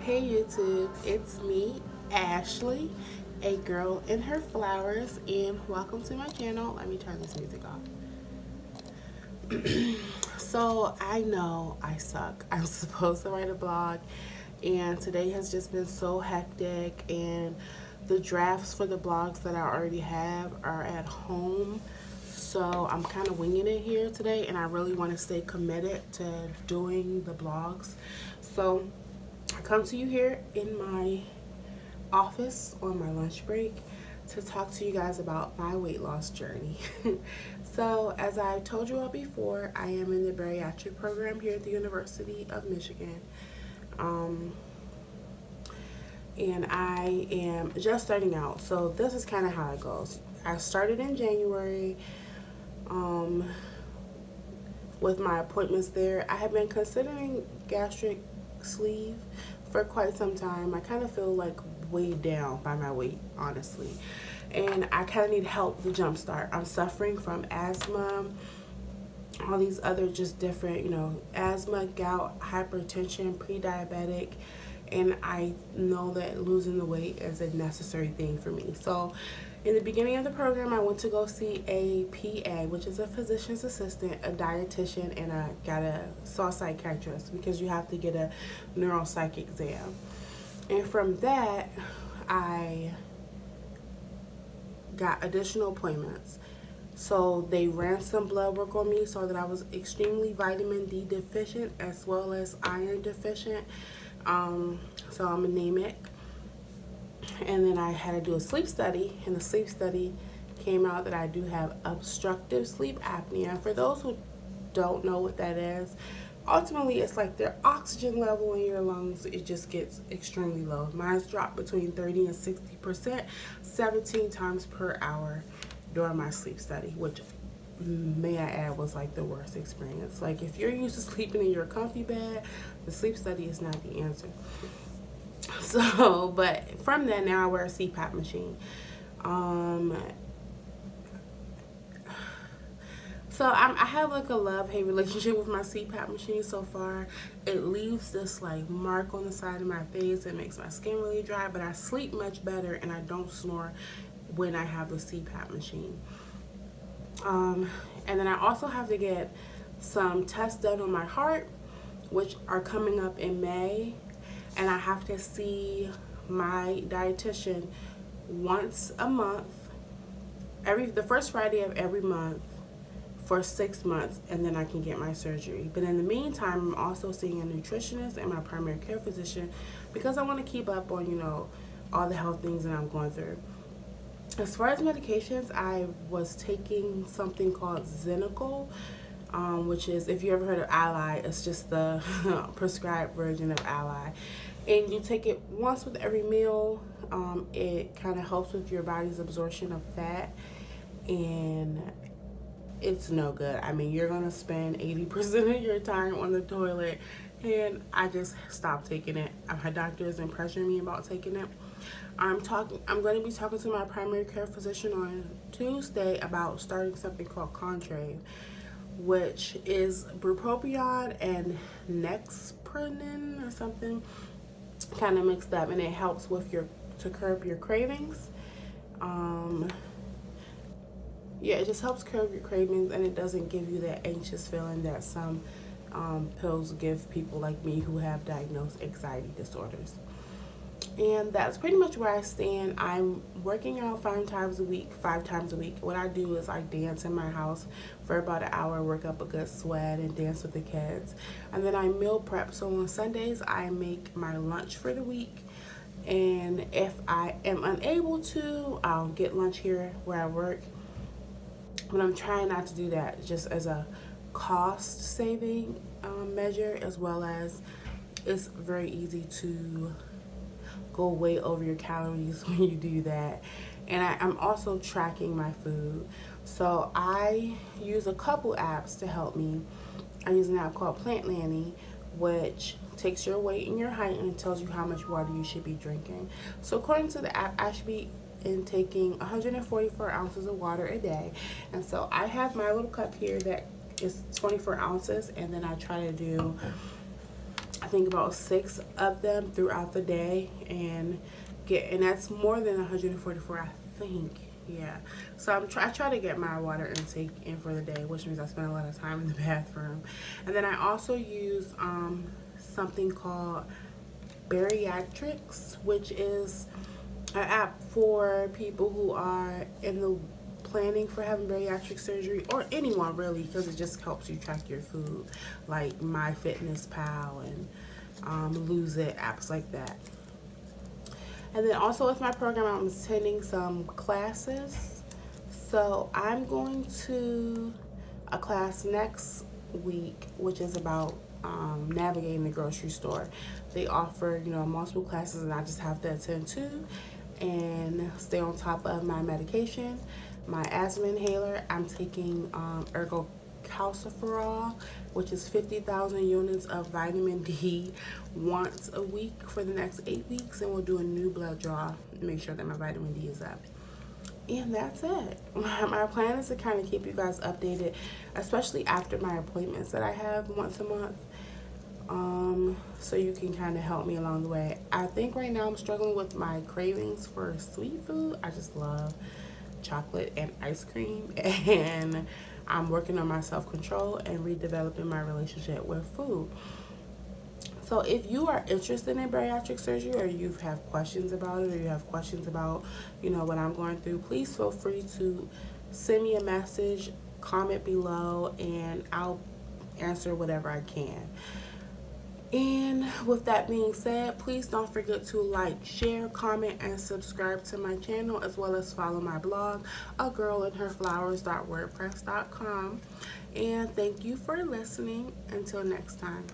Hey YouTube, it's me, Ashley, a girl in her flowers, and welcome to my channel. Let me turn this music off. So I know I suck. I'm supposed to write a blog, and today has just been so hectic, and the drafts for the blogs that I already have are at home. So I'm kind of winging it here today, and I really want to stay committed to doing the blogs. So I come to you here in my office on my lunch break to talk to you guys about my weight loss journey. So, as I told you all before, I am in the bariatric program here at the University of Michigan. Um, and I am just starting out. So, this is kind of how it goes. I started in January um, with my appointments there. I have been considering gastric sleeve for quite some time. I kind of feel like weighed down by my weight, honestly. And I kind of need help to jumpstart. I'm suffering from asthma, all these other just different, asthma, gout, hypertension, pre-diabetic, and I know that losing the weight is a necessary thing for me. So in the beginning of the program, I went to go see a PA, which is a physician's assistant, a dietitian, and I got a saw psychiatrist because you have to get a neuropsych exam. And from that, I got additional appointments. So they ran some blood work on me so that I was extremely vitamin D deficient as well as iron deficient. So I'm anemic. And then I had to do a sleep study, and the sleep study came out that I do have obstructive sleep apnea. For those who don't know what that is, ultimately it's like their oxygen level in your lungs, it just gets extremely low. Mine's dropped between 30 and 60%, 17 times per hour during my sleep study, which, may I add, was like the worst experience. Like, if you're used to sleeping in your comfy bed, the sleep study is not the answer. So, but from that, now I wear a CPAP machine. So I have like a love-hate relationship with my CPAP machine so far. It leaves this like mark on the side of my face. It makes my skin really dry, but I sleep much better and I don't snore when I have the CPAP machine. And then I also have to get some tests done on my heart, which are coming up in May. And I have to see my dietitian once a month, the first Friday of every month for 6 months, and then I can get my surgery. But in the meantime, I'm also seeing a nutritionist and my primary care physician because I want to keep up on, all the health things that I'm going through. As far as medications, I was taking something called Xenical, which is, if you ever heard of Ally, it's just the prescribed version of Ally. And you take it once with every meal. It kind of helps with your body's absorption of fat, and it's no good. I mean, you're gonna spend 80% of your time on the toilet, and I just stopped taking it. My doctor isn't pressuring me about taking it. I'm going to be talking to my primary care physician on Tuesday about starting something called Contrave, which is bupropion and Nexplanon or something kind of mixed up, and it helps with to curb your cravings. Yeah, it just helps curb your cravings, and it doesn't give you that anxious feeling that some pills give people like me who have diagnosed anxiety disorders. And that's pretty much where I stand. I'm working out 5 times a week. What I do is I dance in my house for about an hour, work up a good sweat, and dance with the kids. And then I meal prep. So on Sundays, I make my lunch for the week. And if I am unable to, I'll get lunch here where I work. But I'm trying not to do that just as a cost saving measure, as well as it's very easy to go way over your calories when you do that. And I'm also tracking my food. So I use a couple apps to help me. I use an app called Plantlanny, which takes your weight and your height and tells you how much water you should be drinking. So according to the app, I should be taking 144 ounces of water a day. And so I have my little cup here that is 24 ounces, and then I try to do I think about 6 of them throughout the day, and that's more than 144, I think. Yeah. So I try to get my water intake in for the day, which means I spend a lot of time in the bathroom. And then I also use something called Bariatrics, which is an app for people who are in the planning for having bariatric surgery, or anyone really, because it just helps you track your food, like MyFitnessPal and Lose It, apps like that. And then also with my program, I'm attending some classes. So I'm going to a class next week, which is about navigating the grocery store. They offer, multiple classes, and I just have to attend 2 and stay on top of my medication. My asthma inhaler, I'm taking ergo calciferol, which is 50,000 units of vitamin D once a week for the next 8 weeks, and we'll do a new blood draw to make sure that my vitamin D is up. And that's it. My plan is to kind of keep you guys updated, especially after my appointments that I have once a month, so you can kind of help me along the way. I think right now I'm struggling with my cravings for sweet food. I just love chocolate and ice cream, and I'm working on my self-control and redeveloping my relationship with food. So if you are interested in bariatric surgery, or you have questions about it, or you have questions about, what I'm going through, please feel free to send me a message, comment below, and I'll answer whatever I can. And with that being said, please don't forget to like, share, comment, and subscribe to my channel, as well as follow my blog, agirlandherflowers.wordpress.com. And thank you for listening. Until next time.